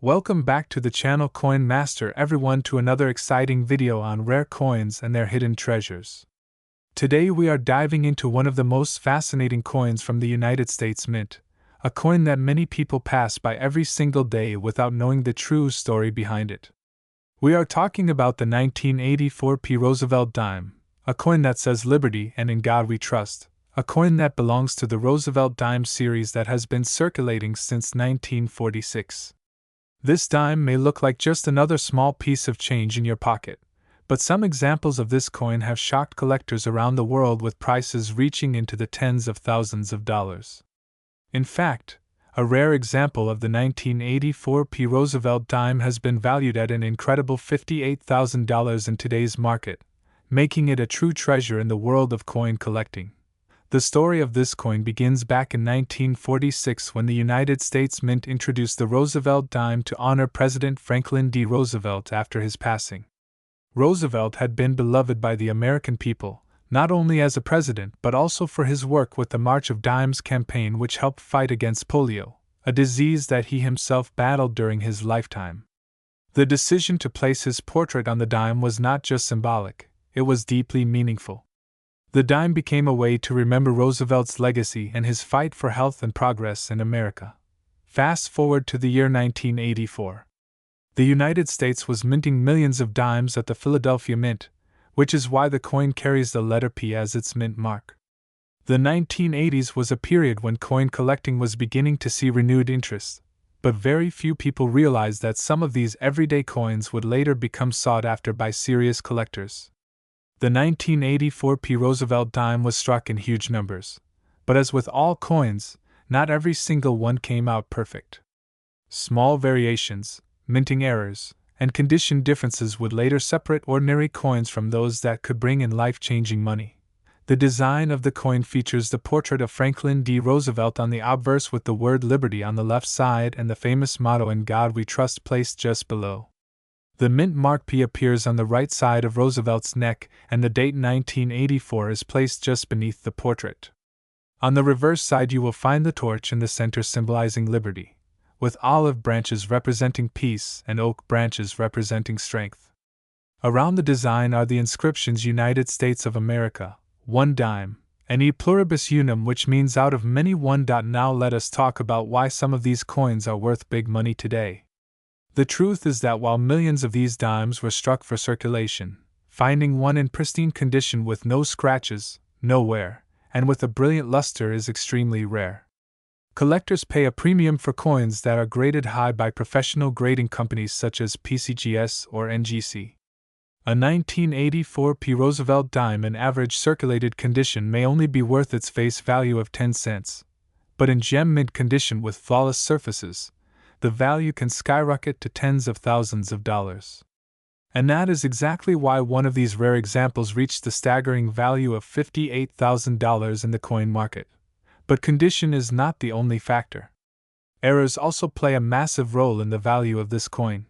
Welcome back to the channel Coin Master everyone to another exciting video on rare coins and their hidden treasures. Today we are diving into one of the most fascinating coins from the United States Mint, a coin that many people pass by every single day without knowing the true story behind it. We are talking about the 1984 Roosevelt dime, a coin that says liberty and in God we trust, a coin that belongs to the Roosevelt dime series that has been circulating since 1946. This dime may look like just another small piece of change in your pocket, but some examples of this coin have shocked collectors around the world with prices reaching into the tens of thousands of dollars. In fact, a rare example of the 1984 Roosevelt dime has been valued at an incredible $58,000 in today's market, making it a true treasure in the world of coin collecting. The story of this coin begins back in 1946 when the United States Mint introduced the Roosevelt dime to honor President Franklin D. Roosevelt after his passing. Roosevelt had been beloved by the American people, not only as a president but also for his work with the March of Dimes campaign, which helped fight against polio, a disease that he himself battled during his lifetime. The decision to place his portrait on the dime was not just symbolic, it was deeply meaningful. The dime became a way to remember Roosevelt's legacy and his fight for health and progress in America. Fast forward to the year 1984. The United States was minting millions of dimes at the Philadelphia Mint, which is why the coin carries the letter P as its mint mark. The 1980s was a period when coin collecting was beginning to see renewed interest, but very few people realized that some of these everyday coins would later become sought after by serious collectors. The 1984 Roosevelt dime was struck in huge numbers, but as with all coins, not every single one came out perfect. Small variations, minting errors, and condition differences would later separate ordinary coins from those that could bring in life-changing money. The design of the coin features the portrait of Franklin D. Roosevelt on the obverse with the word liberty on the left side and the famous motto "In God We Trust" placed just below. The mint mark P appears on the right side of Roosevelt's neck, and the date 1984 is placed just beneath the portrait. On the reverse side you will find the torch in the center symbolizing liberty, with olive branches representing peace and oak branches representing strength. Around the design are the inscriptions United States of America, 1 dime, and E pluribus unum, which means out of many one. Now let us talk about why some of these coins are worth big money today. The truth is that while millions of these dimes were struck for circulation, finding one in pristine condition with no scratches, no wear, and with a brilliant luster is extremely rare. Collectors pay a premium for coins that are graded high by professional grading companies such as PCGS or NGC. A 1984 Roosevelt dime in average circulated condition may only be worth its face value of 10 cents, but in gem mint condition with flawless surfaces, the value can skyrocket to tens of thousands of dollars. And that is exactly why one of these rare examples reached the staggering value of $58,000 in the coin market. But condition is not the only factor. Errors also play a massive role in the value of this coin.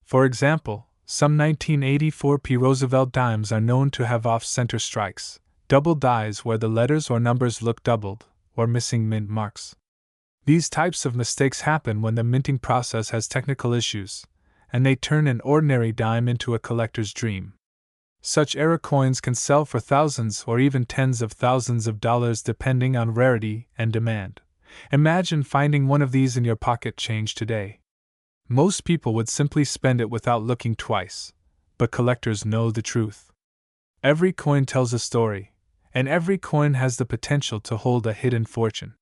For example, some 1984 Roosevelt dimes are known to have off-center strikes, double dies where the letters or numbers look doubled, or missing mint marks. These types of mistakes happen when the minting process has technical issues, and they turn an ordinary dime into a collector's dream. Such error coins can sell for thousands or even tens of thousands of dollars depending on rarity and demand. Imagine finding one of these in your pocket change today. Most people would simply spend it without looking twice, but collectors know the truth. Every coin tells a story, and every coin has the potential to hold a hidden fortune.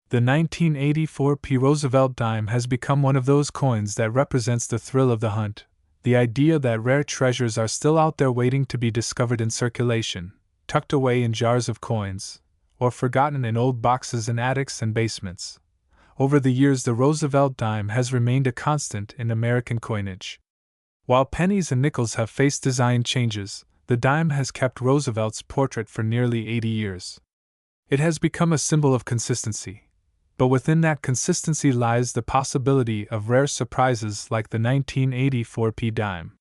The 1984 Roosevelt dime has become one of those coins that represents the thrill of the hunt, the idea that rare treasures are still out there waiting to be discovered in circulation, tucked away in jars of coins, or forgotten in old boxes in attics and basements. Over the years, the Roosevelt dime has remained a constant in American coinage. While pennies and nickels have faced design changes, the dime has kept Roosevelt's portrait for nearly 80 years. It has become a symbol of consistency. But within that consistency lies the possibility of rare surprises like the 1984 dime.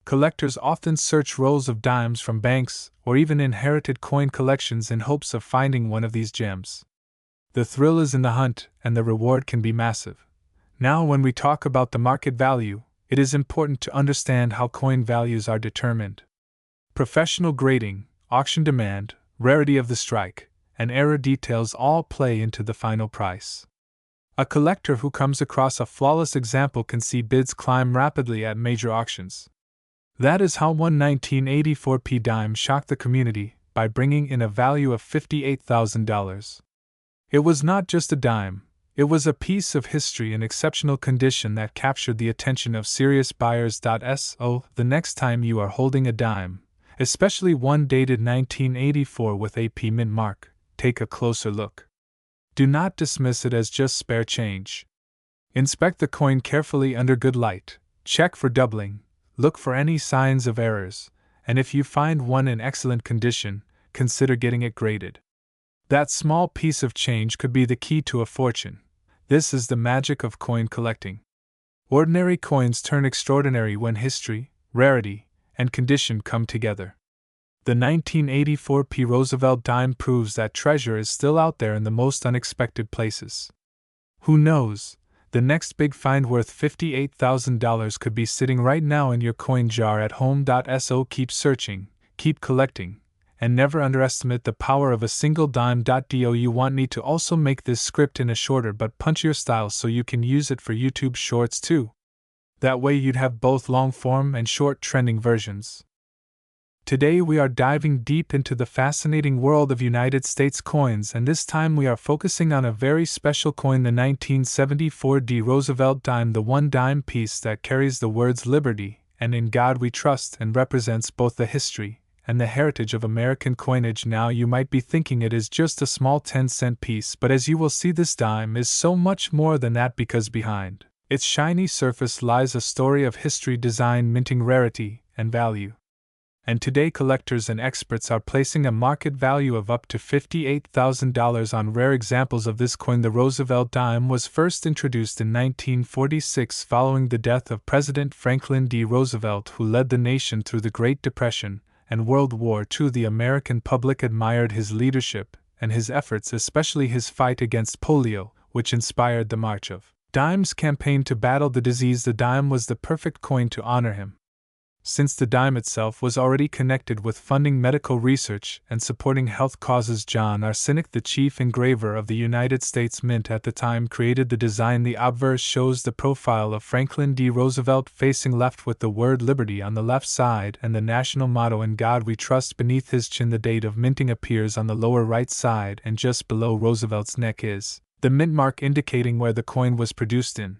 Collectors often search rolls of dimes from banks or even inherited coin collections in hopes of finding one of these gems. The thrill is in the hunt, and the reward can be massive. Now, when we talk about the market value, it is important to understand how coin values are determined. Professional grading, auction demand, rarity of the strike, and error details all play into the final price. A collector who comes across a flawless example can see bids climb rapidly at major auctions. That is how one 1984 P dime shocked the community by bringing in a value of $58,000. It was not just a dime, it was a piece of history in exceptional condition that captured the attention of serious buyers. So, the next time you are holding a dime, especially one dated 1984 with a P mint mark, take a closer look. Do not dismiss it as just spare change. Inspect the coin carefully under good light, check for doubling, look for any signs of errors, and if you find one in excellent condition, consider getting it graded. That small piece of change could be the key to a fortune. This is the magic of coin collecting. Ordinary coins turn extraordinary when history, rarity, and condition come together. The 1984 P Roosevelt dime proves that treasure is still out there in the most unexpected places. Who knows, the next big find worth $58,000 could be sitting right now in your coin jar at home. So keep searching, keep collecting, and never underestimate the power of a single dime. Do you want me to also make this script in a shorter but punchier style so you can use it for YouTube shorts too? That way you'd have both long form and short trending versions. Today we are diving deep into the fascinating world of United States coins, and this time we are focusing on a very special coin, the 1974 D Roosevelt dime, the one dime piece that carries the words "Liberty" and "In God We Trust" and represents both the history and the heritage of American coinage. Now you might be thinking it is just a small 10-cent piece, but as you will see, this dime is so much more than that, because behind its shiny surface lies a story of history, design, minting, rarity, and value. And today collectors and experts are placing a market value of up to $58,000 on rare examples of this coin. The Roosevelt dime was first introduced in 1946 following the death of President Franklin D. Roosevelt, who led the nation through the Great Depression and World War II. The American public admired his leadership and his efforts, especially his fight against polio, which inspired the March of Dimes campaign to battle the disease. The dime was the perfect coin to honor him, since the dime itself was already connected with funding medical research and supporting health causes. John Arsenic, the chief engraver of the United States Mint at the time, created the design. The obverse shows the profile of Franklin D. Roosevelt facing left with the word "Liberty" on the left side and the national motto "In God We Trust" beneath his chin. The date of minting appears on the lower right side, and just below Roosevelt's neck is the mint mark indicating where the coin was produced in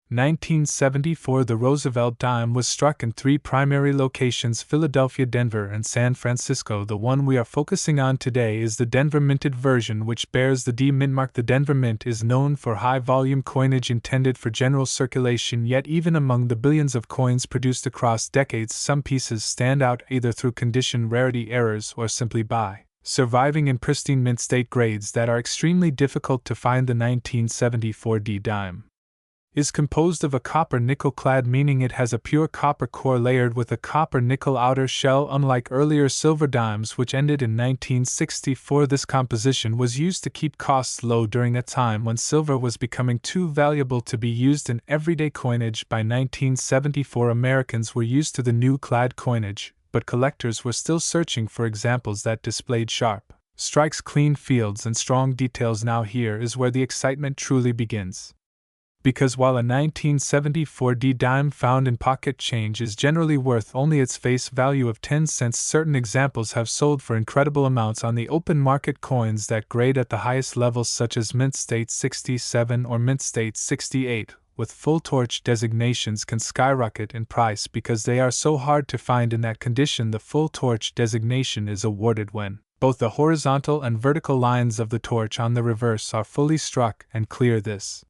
1974. The Roosevelt dime was struck in three primary locations: Philadelphia, Denver, and San Francisco. The one we are focusing on today is the Denver minted version, which bears the D mint mark. The Denver Mint is known for high-volume coinage intended for general circulation, yet even among the billions of coins produced across decades, some pieces stand out either through condition, rarity, errors, or simply by surviving in pristine mint state grades that are extremely difficult to find. The 1974 D dime is composed of a copper-nickel clad, meaning it has a pure copper core layered with a copper-nickel outer shell. Unlike earlier silver dimes, which ended in 1964, this composition was used to keep costs low during a time when silver was becoming too valuable to be used in everyday coinage. By 1974, Americans were used to the new clad coinage, but collectors were still searching for examples that displayed sharp strikes, clean fields, and strong details. Now here is where the excitement truly begins. Because while a 1974 D dime found in pocket change is generally worth only its face value of 10 cents, certain examples have sold for incredible amounts on the open market. Coins that grade at the highest levels, such as Mint State 67 or Mint State 68, with full torch designations, can skyrocket in price because they are so hard to find in that condition. The full torch designation is awarded when both the horizontal and vertical lines of the torch on the reverse are fully struck and clear. This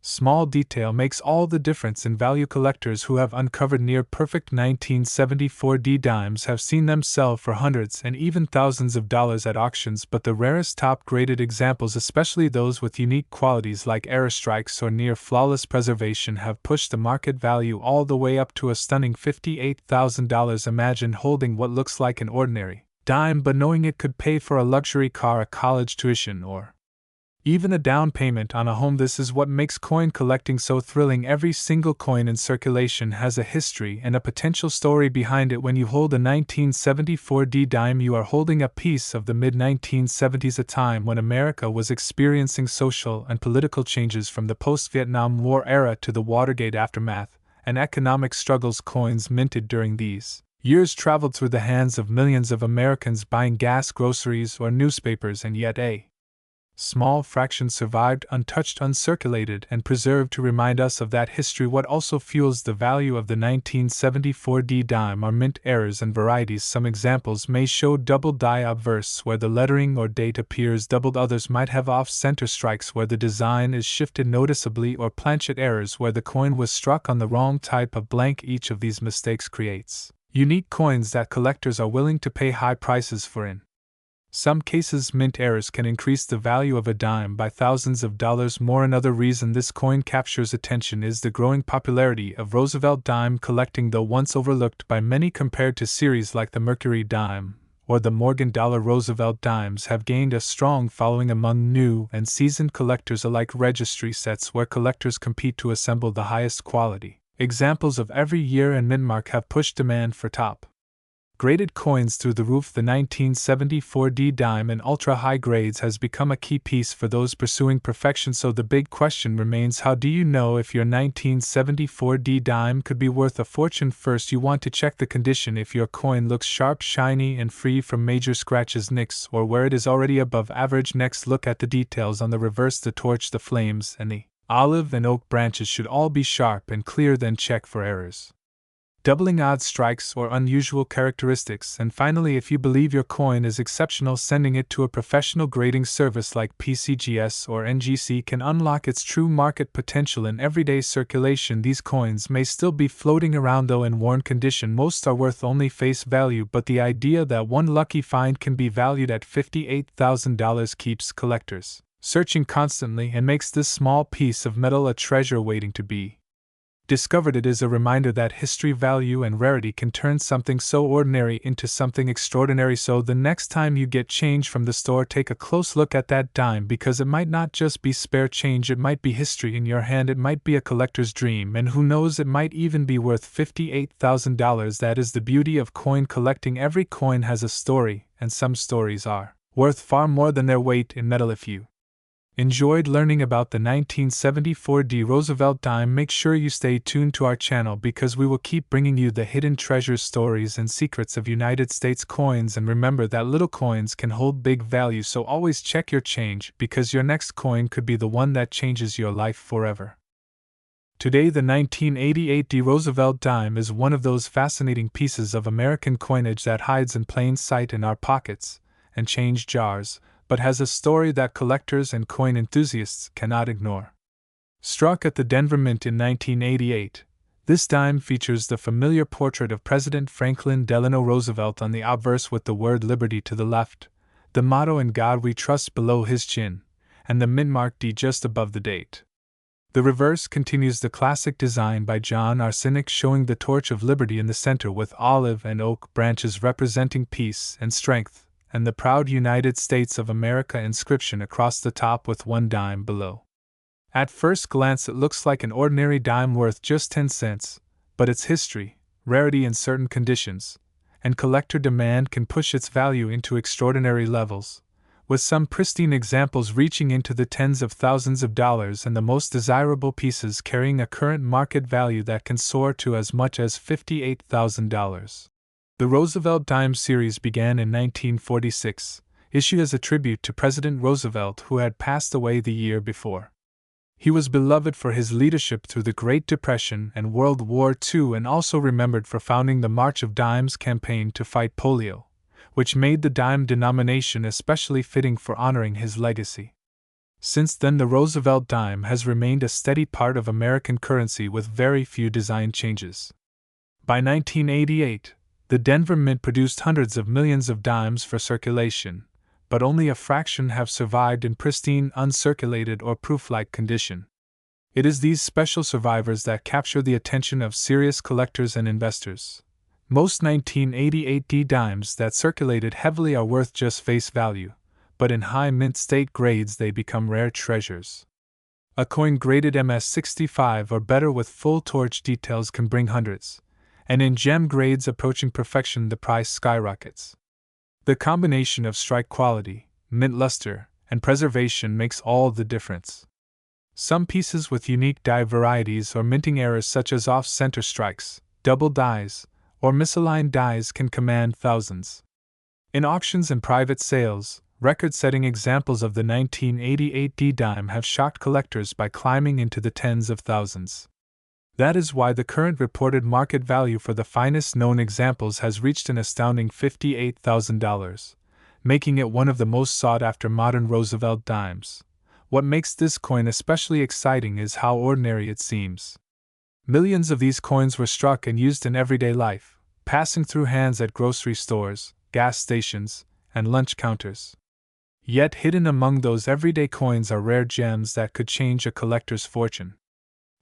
small detail makes all the difference in value. Collectors who have uncovered near-perfect 1974 D dimes have seen them sell for hundreds and even thousands of dollars at auctions, but the rarest top-graded examples, especially those with unique qualities like error strikes or near-flawless preservation, have pushed the market value all the way up to a stunning $58,000. Imagine holding what looks like an ordinary dime but knowing it could pay for a luxury car, a college tuition, or Even a down payment on a home. This is what makes coin collecting so thrilling. Every single coin in circulation has a history and a potential story behind it. When you hold a 1974 D dime, you are holding a piece of the mid-1970s, a time when America was experiencing social and political changes from the post-Vietnam War era to the Watergate aftermath, and economic struggles. Coins minted during these years traveled through the hands of millions of Americans buying gas, groceries, or newspapers, and yet a small fraction survived untouched, uncirculated, and preserved to remind us of that history. What also fuels the value of the 1974 D dime are mint errors and varieties. Some examples may show double die obverse where the lettering or date appears doubled. Others might have off-center strikes where the design is shifted noticeably, or planchet errors where the coin was struck on the wrong type of blank. Each of these mistakes creates unique coins that collectors are willing to pay high prices for. In some cases, mint errors can increase the value of a dime by thousands of dollars more. Another reason this coin captures attention is the growing popularity of Roosevelt dime collecting. Though once overlooked by many compared to series like the Mercury dime or the Morgan dollar, Roosevelt dimes have gained a strong following among new and seasoned collectors alike. Registry sets where collectors compete to assemble the highest quality examples of every year and mintmark have pushed demand for top graded coins through the roof. The 1974 D dime in ultra-high grades has become a key piece for those pursuing perfection. So the big question remains, how do you know if your 1974 D dime could be worth a fortune? First, you want to check the condition. If your coin looks sharp, shiny, and free from major scratches, nicks, or where it is already above average. Next, look at the details on the reverse. The torch, the flames, and the olive and oak branches should all be sharp and clear. Then check for errors, doubling, odd strikes, or unusual characteristics. And finally, if you believe your coin is exceptional, sending it to a professional grading service like PCGS or NGC can unlock its true market potential. In everyday circulation, these coins may still be floating around, though in worn condition. Most are worth only face value, but the idea that one lucky find can be valued at $58,000 keeps collectors searching constantly and makes this small piece of metal a treasure waiting to be discovered. It is a reminder that history, value, and rarity can turn something so ordinary into something extraordinary. So the next time you get change from the store, take a close look at that dime, because it might not just be spare change, it might be history in your hand, it might be a collector's dream, and who knows, it might even be worth $58,000. That is the beauty of coin collecting. Every coin has a story, and some stories are worth far more than their weight in metal. If you enjoyed learning about the 1974 D Roosevelt dime, make sure you stay tuned to our channel, because we will keep bringing you the hidden treasures, stories, and secrets of United States coins. And remember that little coins can hold big value, so always check your change, because your next coin could be the one that changes your life forever. Today, the 1988 D Roosevelt dime is one of those fascinating pieces of American coinage that hides in plain sight in our pockets and change jars, but has a story that collectors and coin enthusiasts cannot ignore. Struck at the Denver Mint in 1988, this dime features the familiar portrait of President Franklin Delano Roosevelt on the obverse with the word liberty to the left, the motto "In God We Trust" below his chin, and the mintmark D just above the date. The reverse continues the classic design by John Arsenic, showing the torch of liberty in the center with olive and oak branches representing peace and strength, and the proud United States of America inscription across the top with one dime below. At first glance, it looks like an ordinary dime worth just 10 cents, but its history, rarity in certain conditions, and collector demand can push its value into extraordinary levels, with some pristine examples reaching into the tens of thousands of dollars and the most desirable pieces carrying a current market value that can soar to as much as $58,000. The Roosevelt dime series began in 1946, issued as a tribute to President Roosevelt, who had passed away the year before. He was beloved for his leadership through the Great Depression and World War II, and also remembered for founding the March of Dimes campaign to fight polio, which made the dime denomination especially fitting for honoring his legacy. Since then, the Roosevelt dime has remained a steady part of American currency with very few design changes. By 1988, the Denver Mint produced hundreds of millions of dimes for circulation, but only a fraction have survived in pristine, uncirculated, or proof-like condition. It is these special survivors that capture the attention of serious collectors and investors. Most 1988 D dimes that circulated heavily are worth just face value, but in high mint state grades they become rare treasures. A coin graded MS65 or better with full torch details can bring hundreds, and in gem grades approaching perfection the price skyrockets. The combination of strike quality, mint luster, and preservation makes all the difference. Some pieces with unique die varieties or minting errors such as off-center strikes, double dies, or misaligned dies can command thousands. In auctions and private sales, record-setting examples of the 1988 D dime have shocked collectors by climbing into the tens of thousands. That is why the current reported market value for the finest known examples has reached an astounding $58,000, making it one of the most sought-after modern Roosevelt dimes. What makes this coin especially exciting is how ordinary it seems. Millions of these coins were struck and used in everyday life, passing through hands at grocery stores, gas stations, and lunch counters. Yet hidden among those everyday coins are rare gems that could change a collector's fortune.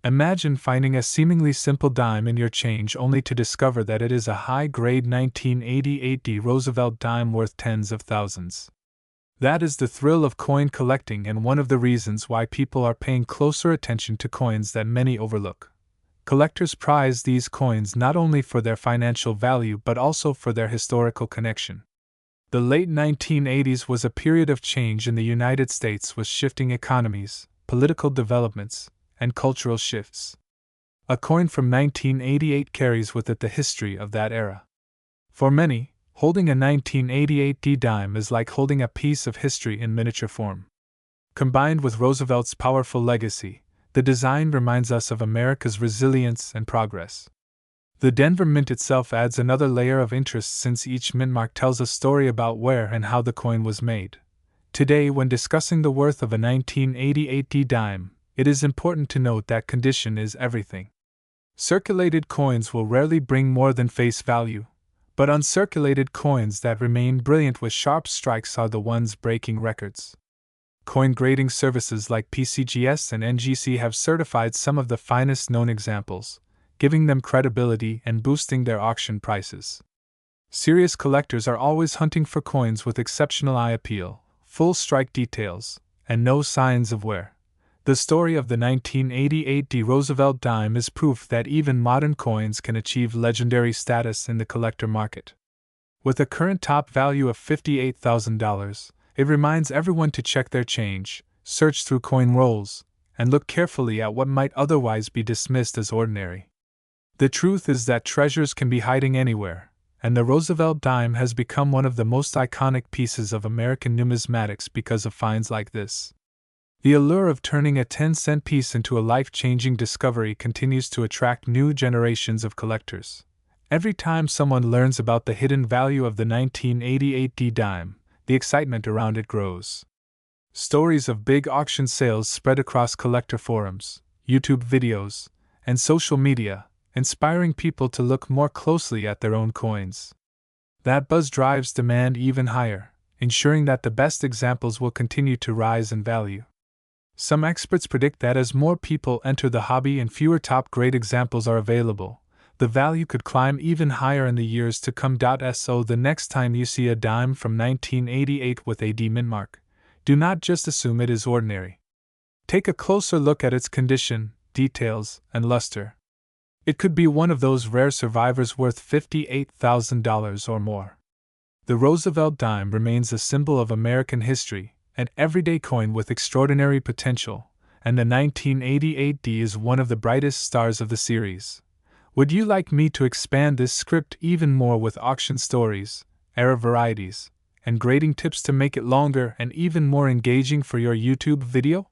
Imagine finding a seemingly simple dime in your change only to discover that it is a high-grade 1988 D Roosevelt dime worth tens of thousands. That is the thrill of coin collecting and one of the reasons why people are paying closer attention to coins that many overlook. Collectors prize these coins not only for their financial value but also for their historical connection. The late 1980s was a period of change in the United States with shifting economies, political developments, and cultural shifts. A coin from 1988 carries with it the history of that era. For many, holding a 1988 D dime is like holding a piece of history in miniature form. Combined with Roosevelt's powerful legacy, the design reminds us of America's resilience and progress. The Denver Mint itself adds another layer of interest since each mint mark tells a story about where and how the coin was made. Today, when discussing the worth of a 1988 D dime, it is important to note that condition is everything. Circulated coins will rarely bring more than face value, but uncirculated coins that remain brilliant with sharp strikes are the ones breaking records. Coin grading services like PCGS and NGC have certified some of the finest known examples, giving them credibility and boosting their auction prices. Serious collectors are always hunting for coins with exceptional eye appeal, full strike details, and no signs of wear. The story of the 1988 D Roosevelt dime is proof that even modern coins can achieve legendary status in the collector market. With a current top value of $58,000, it reminds everyone to check their change, search through coin rolls, and look carefully at what might otherwise be dismissed as ordinary. The truth is that treasures can be hiding anywhere, and the Roosevelt dime has become one of the most iconic pieces of American numismatics because of finds like this. The allure of turning a 10-cent piece into a life-changing discovery continues to attract new generations of collectors. Every time someone learns about the hidden value of the 1988 D dime, the excitement around it grows. Stories of big auction sales spread across collector forums, YouTube videos, and social media, inspiring people to look more closely at their own coins. That buzz drives demand even higher, ensuring that the best examples will continue to rise in value. Some experts predict that as more people enter the hobby and fewer top-grade examples are available, the value could climb even higher in the years to come. So the next time you see a dime from 1988 with a D mint mark, do not just assume it is ordinary. Take a closer look at its condition, details, and luster. It could be one of those rare survivors worth $58,000 or more. The Roosevelt dime remains a symbol of American history, an everyday coin with extraordinary potential, and the 1988 D is one of the brightest stars of the series. Would you like me to expand this script even more with auction stories, era varieties, and grading tips to make it longer and even more engaging for your YouTube video?